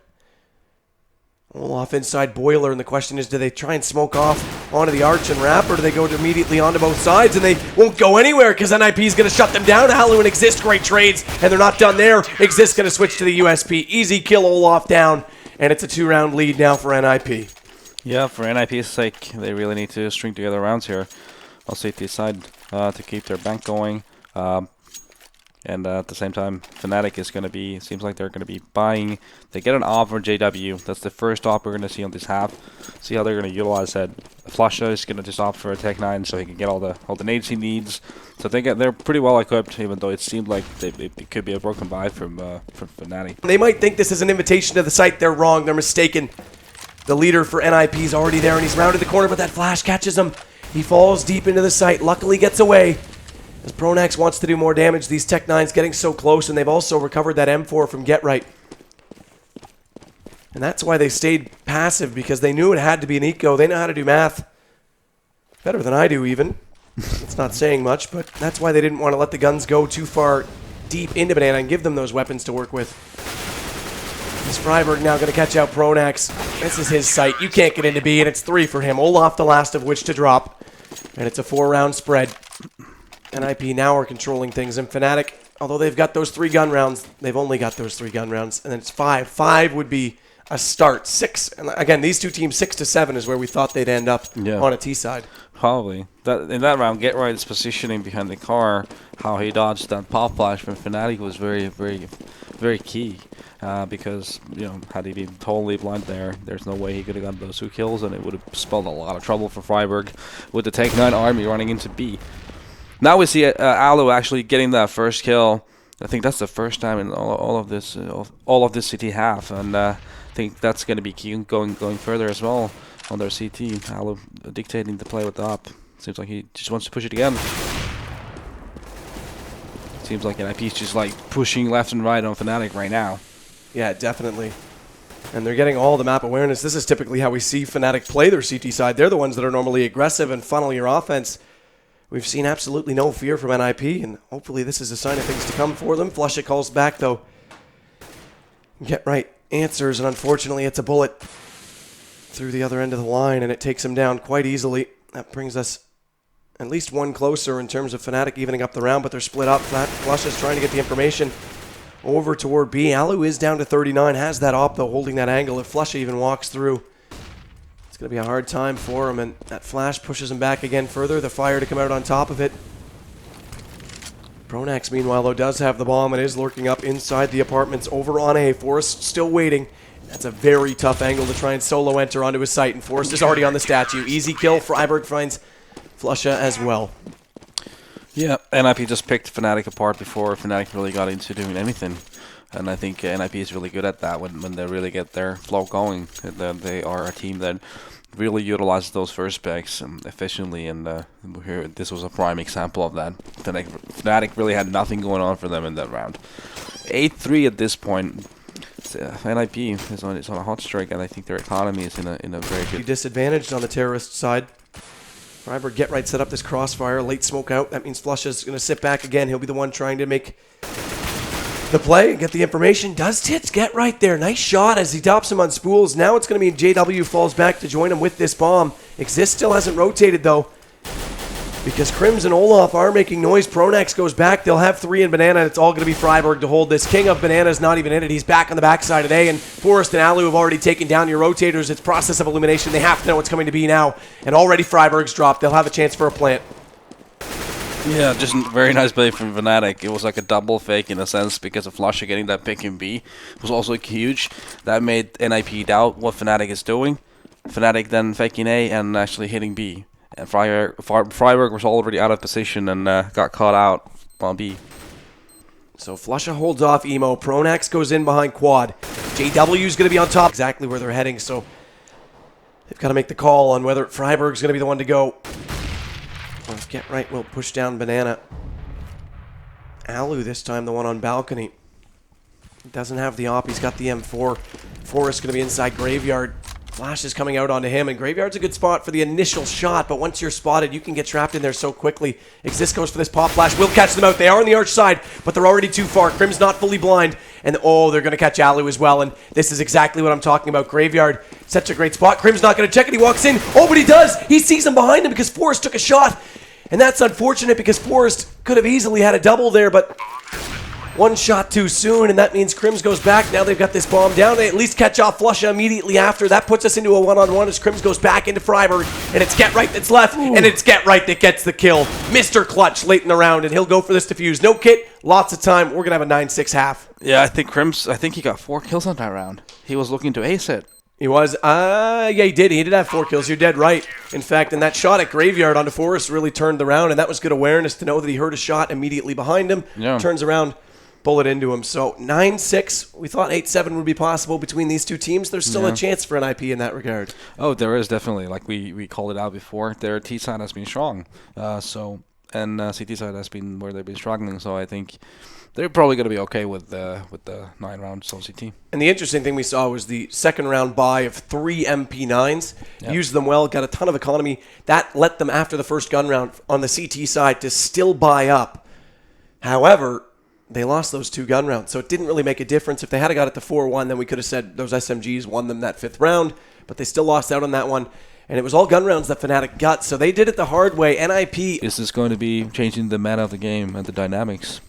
Olaf inside Boiler, and the question is, do they try and smoke off onto the arch and wrap, or do they go immediately onto both sides? And they won't go anywhere because NIP is going to shut them down. Alu and Exist, great trades, and they're not done there. Exist going to switch to the USP. Easy kill Olaf down, and it's a 2-round lead now for NIP. Yeah, for NIP's sake, they really need to string together rounds here. I'll safety side to keep their bank going. And at the same time, Fnatic is going to be, seems like they're going to be buying. They get an op for JW. That's the first op we're going to see on this half. See how they're going to utilize that. Flusha is going to just opt for a Tech 9 so he can get all the nades he needs. So they're pretty well equipped, even though it seemed like it could be a broken buy from Fnatic. They might think this is an invitation to the site. They're wrong. They're mistaken. The leader for NIP is already there, and he's rounded the corner, but that flash catches him. He falls deep into the site. Luckily gets away. As Pronax wants to do more damage, these Tech 9s getting so close, and they've also recovered that M4 from GetRight. And that's why they stayed passive, because they knew it had to be an eco. They know how to do math. Better than I do, even. It's not saying much, but that's why they didn't want to let the guns go too far deep into Banana and give them those weapons to work with. Is Freiburg now going to catch out Pronax? This is his site. You can't get into B, and it's 3 for him. Olaf, the last of which to drop. And it's a 4-round spread. NIP now are controlling things, and Fnatic, although they've got those 3 gun rounds, they've only got those 3 gun rounds, and then it's 5. 5 would be a start. 6, and again, these two teams, 6 to 7 is where we thought they'd end up on a T side. Probably. In that round, GetRight's positioning behind the car, how he dodged that pop flash from Fnatic was very, very, very key. Because, you know, had he been totally blind there, there's no way he could have gotten those 2 kills, and it would have spelled a lot of trouble for Freiburg with the Tech 9 army running into B. Now we see Alu actually getting that first kill. I think that's the first time in all of this CT half, and I think that's going to be key going further as well on their CT. Alu dictating the play with the op. Seems like he just wants to push it again. Seems like NIP's just like pushing left and right on Fnatic right now. Yeah, definitely. And they're getting all the map awareness. This is typically how we see Fnatic play their CT side. They're the ones that are normally aggressive and funnel your offense. We've seen absolutely no fear from NIP, and hopefully this is a sign of things to come for them. Flusha calls back, though. GetRight answers, and unfortunately it's a bullet through the other end of the line, and it takes him down quite easily. That brings us at least 1 closer in terms of Fnatic evening up the round, but they're split up. Flusha's trying to get the information over toward B. Alu is down to 39, has that op, though, holding that angle. If Flusha even walks through, it's going to be a hard time for him, and that flash pushes him back again further. The fire to come out on top of it. Pronax, meanwhile, though, does have the bomb and is lurking up inside the apartments over on A. Forrest still waiting. That's a very tough angle to try and solo enter onto his site, and Forrest is already on the statue. Easy kill. Freiburg finds Flusha as well. Yeah, NIP just picked Fnatic apart before Fnatic really got into doing anything. And I think NIP is really good at that when they really get their flow going. They are a team that really utilizes those first specs efficiently, and here this was a prime example of that. Fnatic really had nothing going on for them in that round. 8-3 at this point. NIP is on a hot streak, and I think their economy is in a very good... Disadvantaged on the terrorist side. Freiburg GetRight set up this crossfire, late smoke out. That means Flusha's going to sit back again. He'll be the one trying to make the play and get the information. Does Tits GetRight there? Nice shot as he tops him on spools. Now it's going to be JW falls back to join him with this bomb. Exist still hasn't rotated, though, because Crims and Olaf are making noise. Pronax goes back. They'll have 3 in Banana. It's all going to be Freiburg to hold this. King of Banana is not even in it. He's back on the backside of A, and Forrest and Alu have already taken down your rotators. It's process of elimination. They have to know what's coming to be now, and already Freiburg's dropped. They'll have a chance for a plant. Yeah, just very nice play from Fnatic. It was like a double fake in a sense because of Flusha getting that pick in B. It was also huge. That made NIP doubt what Fnatic is doing. Fnatic then faking A and actually hitting B. And Freiburg was already out of position and got caught out on B. So Flusha holds off Emo. Pronax goes in behind Quad. JW's going to be on top, exactly where they're heading, so they've got to make the call on whether Freiburg's going to be the one to go. Or if Get Right will push down Banana. Alu this time, the one on balcony. Doesn't have the op, he's got the M4. Forrest going to be inside Graveyard. Flash is coming out onto him, and Graveyard's a good spot for the initial shot, but once you're spotted, you can get trapped in there so quickly. Exist goes for this pop flash, will catch them out. They are on the arch side, but they're already too far. Crim's not fully blind, and oh, they're going to catch Alu as well, and this is exactly what I'm talking about. Graveyard, such a great spot. Crim's not going to check it, he walks in. Oh, but he does! He sees him behind him because Forrest took a shot, and that's unfortunate because Forrest could have easily had a double there, but one shot too soon, and that means Crims goes back. Now they've got this bomb down. They at least catch off Flusha immediately after. That puts us into a one-on-one as Crims goes back into Freiburg, and it's Get Right that's left, and it's Get Right that gets the kill. Mr. Clutch late in the round, and he'll go for this defuse. No kit, lots of time. We're going to have a 9-6 half. Yeah, I think he got 4 kills on that round. He was looking to ace it. He was, yeah, he did. He did have 4 kills. You're dead right. In fact, and that shot at Graveyard onto Forrest really turned the round, and that was good awareness to know that he heard a shot immediately behind him. Yeah. Turns around, bullet into him. So 9-6. We thought 8-7 would be possible between these two teams. There's still a chance for an IP in that regard. Oh, there is definitely. Like we called it out before. Their T side has been strong. And CT side has been where they've been struggling. So I think they're probably going to be okay with the 9 rounds on CT. And the interesting thing we saw was the second round buy of 3 MP9s. Yep. Used them well, got a ton of economy. That let them, after the first gun round on the CT side, to still buy up. However, they lost those 2 gun rounds, so it didn't really make a difference. If they had got it to 4-1, then we could have said those SMGs won them that 5th round, but they still lost out on that one. And it was all gun rounds that Fnatic got, so they did it the hard way. NIP... This is going to be changing the meta of the game and the dynamics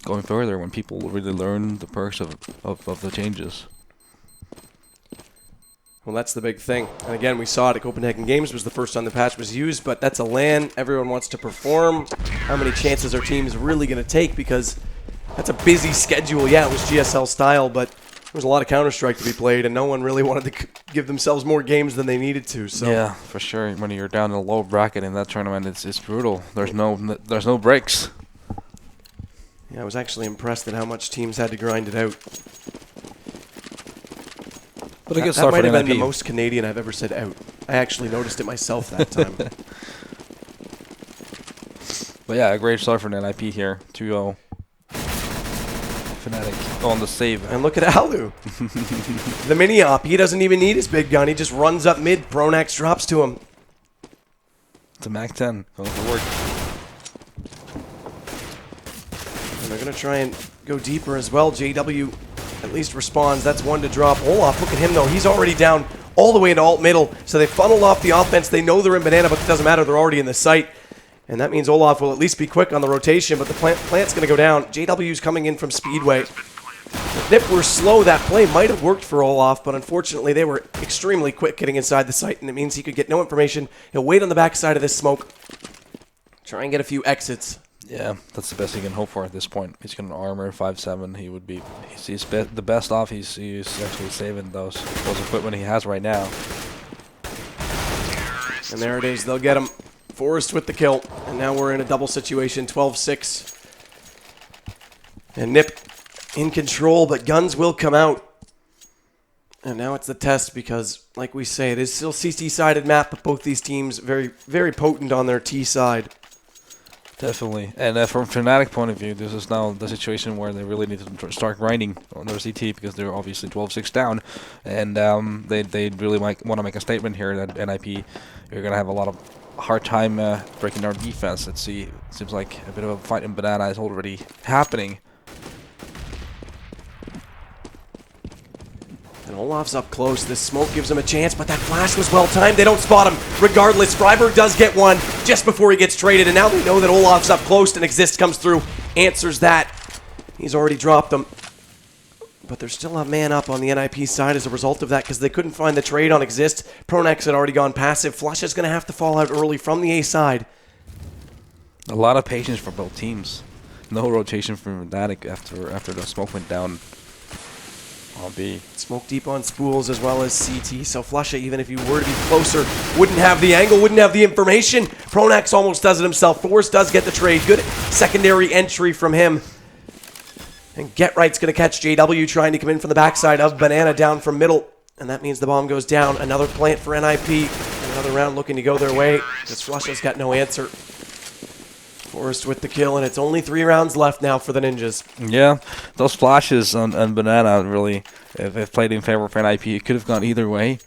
going further when people really learn the perks of the changes. Well, that's the big thing. And again, we saw it at Copenhagen Games was the first time the patch was used, but that's a LAN. Everyone wants to perform. How many chances are teams really going to take? Because that's a busy schedule. Yeah, it was GSL style, but there was a lot of Counter-Strike to be played, and no one really wanted to give themselves more games than they needed to. So yeah, for sure. When you're down in a low bracket in that tournament, it's brutal. There's no breaks. Yeah, I was actually impressed at how much teams had to grind it out. But a good That start might for have been NIP. the most Canadian I've ever said out. I actually noticed it myself that time. But yeah, a great start for NIP here. 2-0. Fnatic on the save. And look at Alu. The mini-op, he doesn't even need his big gun. He just runs up mid. Pronax drops to him. To Mac 10. Going for work. And they're going to try and go deeper as well. JW at least responds. That's one to drop. Olaf, look at him though. He's already down all the way into alt middle. So they funnel off the offense. They know they're in banana, but it doesn't matter. They're already in the site. And that means Olaf will at least be quick on the rotation, but the plant's going to go down. JW's coming in from Speedway. If Nip were slow, that play might have worked for Olaf, but unfortunately they were extremely quick getting inside the site, and it means he could get no information. He'll wait on the backside of this smoke. Try and get a few exits. Yeah, that's the best he can hope for at this point. He's got an armor 5-7. He would be. He's the best off. He's actually saving those equipment he has right now. And there it is. They'll get him. Forrest with the kill. And now we're in a double situation. 12-6. And Nip in control, but guns will come out. And now it's the test because, like we say, it is still CT-sided map, but both these teams very, very potent on their T side. Definitely. And from Fnatic point of view, this is now the situation where they really need to start grinding on their CT because they're obviously 12-6 down. And they really want to make a statement here that NIP, you're going to have a lot of hard time breaking down defense. Let's see. It seems like a bit of a fight in banana is already happening. And Olaf's up close. This smoke gives him a chance, but that flash was well timed. They don't spot him. Regardless, Freiburg does get one just before he gets traded, and now they know that Olaf's up close, and Exist comes through, answers that. He's already dropped them. But there's still a man up on the NIP side as a result of that because they couldn't find the trade on Exist. Pronax had already gone passive. Flush is going to have to fall out early from the A side. A lot of patience for both teams. No rotation from Fnatic after the smoke went down. On B. Smoke deep on spools as well as CT. So Flusha, even if you were to be closer, wouldn't have the angle, wouldn't have the information. Pronax almost does it himself. Forrest does get the trade. Good secondary entry from him. And Get Right's going to catch JW trying to come in from the backside of Banana down from middle. And that means the bomb goes down. Another plant for NIP. Another round looking to go their way. Because Flusha's got no answer. Forrest with the kill, and it's only 3 rounds left now for the Ninjas. Yeah, those flashes on Banana really, if it played in favor of NIP, it could have gone either way.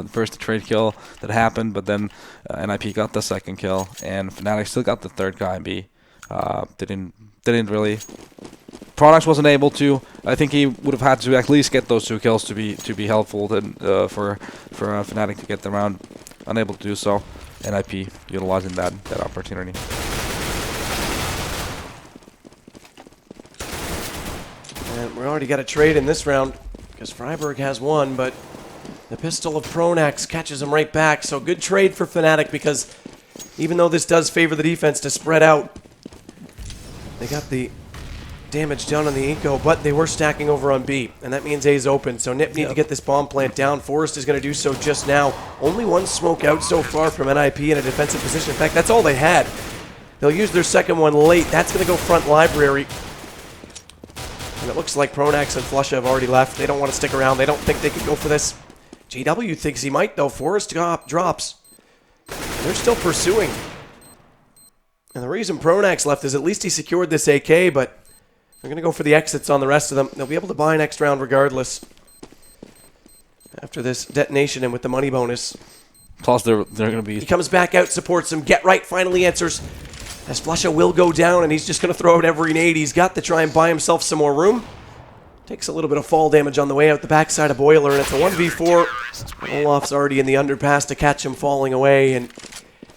First the trade kill that happened, but then NIP got the second kill, and Fnatic still got the third guy. B didn't really. Pronax wasn't able to. I think he would have had to at least get those 2 kills to be helpful for Fnatic to get the round. Unable to do so. NIP utilizing that opportunity. And we already got a trade in this round because Freiburg has one, but the pistol of Pronax catches him right back. So good trade for Fnatic because even though this does favor the defense to spread out, they got the damage done on the eco, but they were stacking over on B, and that means A's open. So Nip need to get this bomb plant down. Forrest is going to do so just now. Only 1 smoke out so far from NIP in a defensive position. In fact, that's all they had. They'll use their second one late. That's going to go front library. And it looks like Pronax and Flusha have already left. They don't want to stick around. They don't think they can go for this. JW thinks he might, though. Forrest drops. And they're still pursuing. And the reason Pronax left is at least he secured this AK, but they're going to go for the exits on the rest of them. They'll be able to buy next round regardless. After this detonation and with the money bonus. Plus, they're going to be... He comes back out, supports him. Get Right finally answers. As Flusha will go down, and he's just going to throw out every nade he's got to try and buy himself some more room. Takes a little bit of fall damage on the way out the backside of Boiler, and it's a 1v4. Olaf's already in the underpass to catch him falling away, and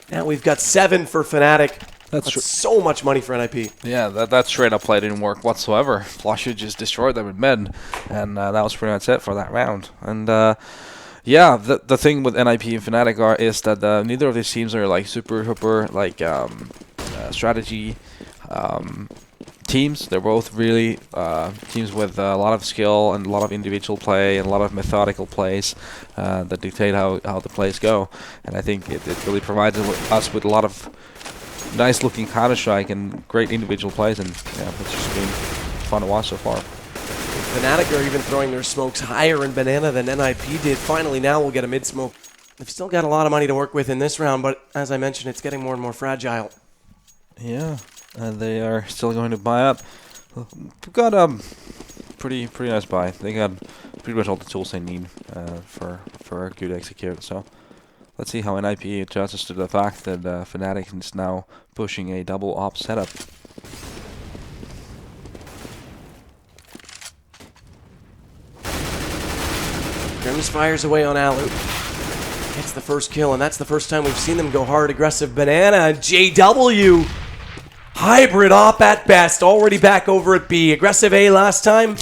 now we've got 7 for Fnatic. That's so much money for NIP. Yeah, that straight up play didn't work whatsoever. Flusha just destroyed them in mid, and that was pretty much it for that round. And yeah, the thing with NIP and Fnatic is that neither of these teams are like super like strategy teams. They're both really teams with a lot of skill and a lot of individual play and a lot of methodical plays that dictate how the plays go. And I think it really provides us with a lot of nice looking Counter-Strike and great individual plays, and yeah, it's just been fun to watch so far. Fnatic are even throwing their smokes higher in Banana than NIP did. Finally, now we'll get a mid-smoke. They've still got a lot of money to work with in this round, but as I mentioned, it's getting more and more fragile. Yeah, and they are still going to buy up. We've got pretty nice buy. They got pretty much all the tools they need for a good execute. So let's see how NIP adjusts to the fact that Fnatic is now pushing a double op setup. Grims fires away on Alu. Gets the first kill, and that's the first time we've seen them go hard aggressive. Banana, JW. Hybrid op at best. Already back over at B. Aggressive A last time.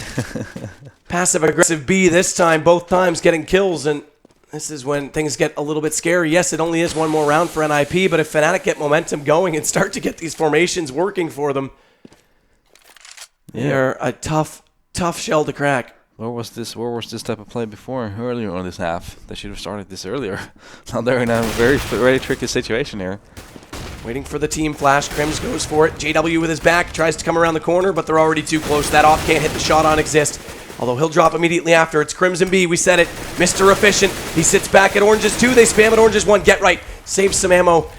Passive aggressive B this time. Both times getting kills, and this is when things get a little bit scary. Yes, it only is 1 more round for NIP, but if Fnatic get momentum going and start to get these formations working for them, they're a tough shell to crack. Where was this type of play before? Earlier on this half. They should have started this earlier. Now they're in a very tricky situation here. Waiting for the team flash. Krims goes for it. JW with his back tries to come around the corner, but they're already too close. That off can't hit the shot on Exist. Although he'll drop immediately after. It's Crimson B. We said it. Mr. Efficient. He sits back at Oranges 2. They spam at Oranges 1. Get Right. Saves some ammo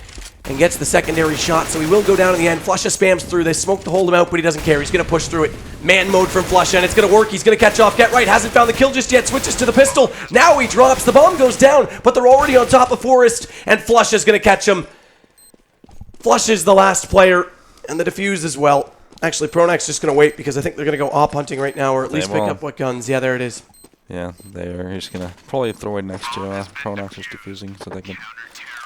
and gets the secondary shot. So he will go down in the end. Flusha spams through this. Smoke to hold him out, but he doesn't care. He's going to push through it. Man mode from Flusha, and it's going to work. He's going to catch off Get Right. Hasn't found the kill just yet. Switches to the pistol. Now he drops. The bomb goes down, but they're already on top of Forrest, and Flusha's going to catch him. Flusha's the last player, and the defuse as well. Actually, Pronak's just going to wait because I think they're going to go op hunting right now, or at least pick up what guns. Yeah, there it is. Yeah, they're just going to probably throw it next to Pronax just defusing so they can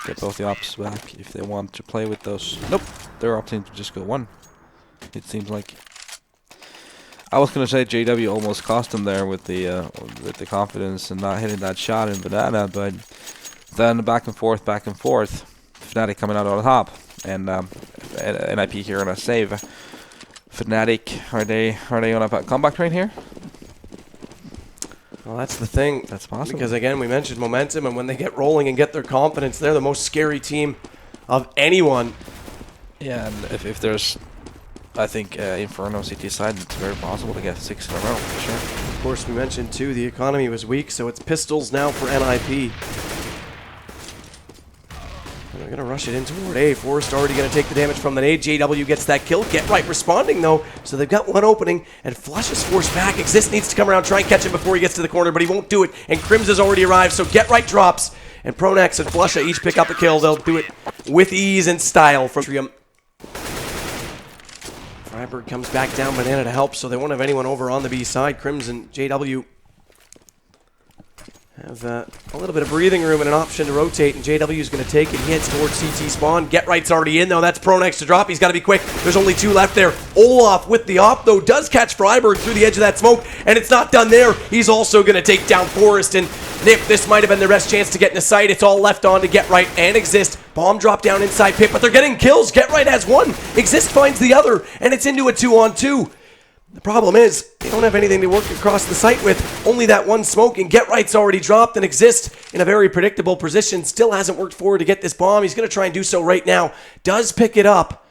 get both the ops back if they want to play with those. Nope, they're opting to just go 1. It seems like. I was going to say JW almost cost them there with the confidence and not hitting that shot in Banana, but then back and forth. Fnatic coming out on top, and NIP here on a save. Fnatic, are they on a comeback train here? Well, that's the thing. That's possible. Because, again, we mentioned momentum, and when they get rolling and get their confidence, they're the most scary team of anyone. Yeah, and if there's I think Inferno CT side, it's very possible to get 6 in a row, for sure. Of course, we mentioned too, the economy was weak, so it's pistols now for NIP. And they're going to rush it in toward A. Forrest already going to take the damage from the nade. JW gets that kill. Get right responding, though. So they've got one opening, and Flush is forced back. Exist needs to come around, try and catch him before he gets to the corner, but he won't do it. And Crims has already arrived, so Get Right drops. And Pronax and Flusha each pick up the kill. They'll do it with ease and style from Trium. Freiburg comes back down, Banana to help, so they won't have anyone over on the B side. Crims and JW have a little bit of breathing room and an option to rotate, and JW is going to take it. He heads towards CT spawn. Get Right's already in, though. That's Pronax to drop. He's got to be quick. There's only 2 left there. Olaf with the op, though, does catch Freiburg through the edge of that smoke, and it's not done there. He's also going to take down Forrest, and Nip, this might have been their best chance to get in the sight. It's all left on to Get Right and Exist. Bomb drop down inside pit, but they're getting kills. Get Right has one. Exist finds the other, and it's into a 2-on-2. The problem is, they don't have anything to work across the site with. Only that one smoke, and Get Right's already dropped, and Exist in a very predictable position. Still hasn't worked forward to get this bomb. He's going to try and do so right now. Does pick it up,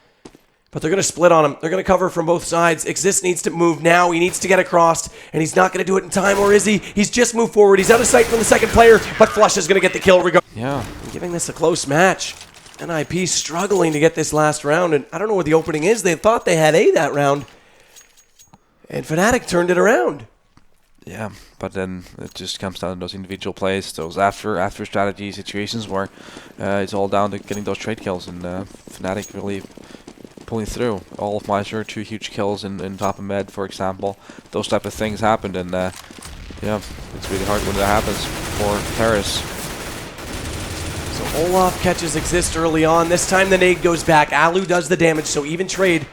but they're going to split on him. They're going to cover from both sides. Exist needs to move now. He needs to get across, and he's not going to do it in time, or is he? He's just moved forward. He's out of sight from the second player, but Flush is going to get the kill regardless. Yeah. Giving this a close match. NIP struggling to get this last round, and I don't know what the opening is. They thought they had A that round, and Fnatic turned it around. Yeah, but then it just comes down to those individual plays, those after strategy situations where it's all down to getting those trade kills, and Fnatic really pulling through. All of Meiser, 2 huge kills in top of med, for example. Those type of things happened, and yeah, it's really hard when that happens for Paris. So Olaf catches Exist early on. This time the nade goes back. Alu does the damage, so even trade.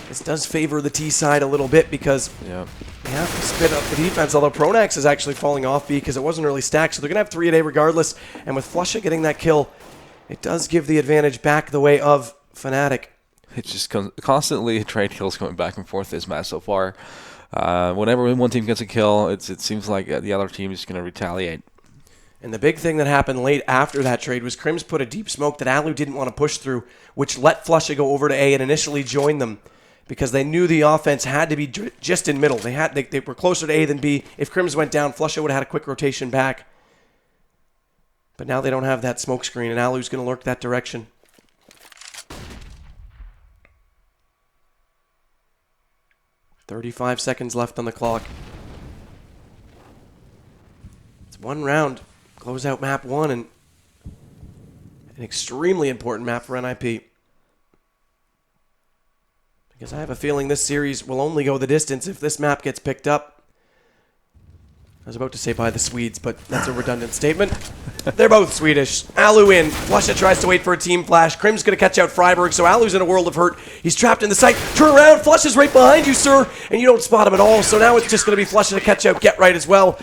This does favor the T side a little bit because they have to spit up the defense, although Pronax is actually falling off B because it wasn't really stacked, so they're going to have 3 a day regardless. And with Flusha getting that kill, it does give the advantage back the way of Fnatic. It's just constantly trade kills going back and forth this match so far. Whenever one team gets a kill, it seems like the other team is going to retaliate. And the big thing that happened late after that trade was Crims put a deep smoke that Alu didn't want to push through, which let Flusha go over to A and initially join them, because they knew the offense had to be just in middle. They were closer to A than B. If Crims went down, Flusha would have had a quick rotation back. But now they don't have that smoke screen, and Alu's going to lurk that direction. "35 seconds left on the clock. It's 1 round. Close out map 1, and an extremely important map for NIP. Because I have a feeling this series will only go the distance if this map gets picked up. I was about to say by the Swedes, but that's a redundant statement. They're both Swedish. Alu in. Flusha tries to wait for a team flash. Crim's going to catch out Freiburg, so Alu's in a world of hurt. He's trapped in the site. Turn around. Flusha's right behind you, sir. And you don't spot him at all, so now it's just going to be Flusha to catch out Get Right as well.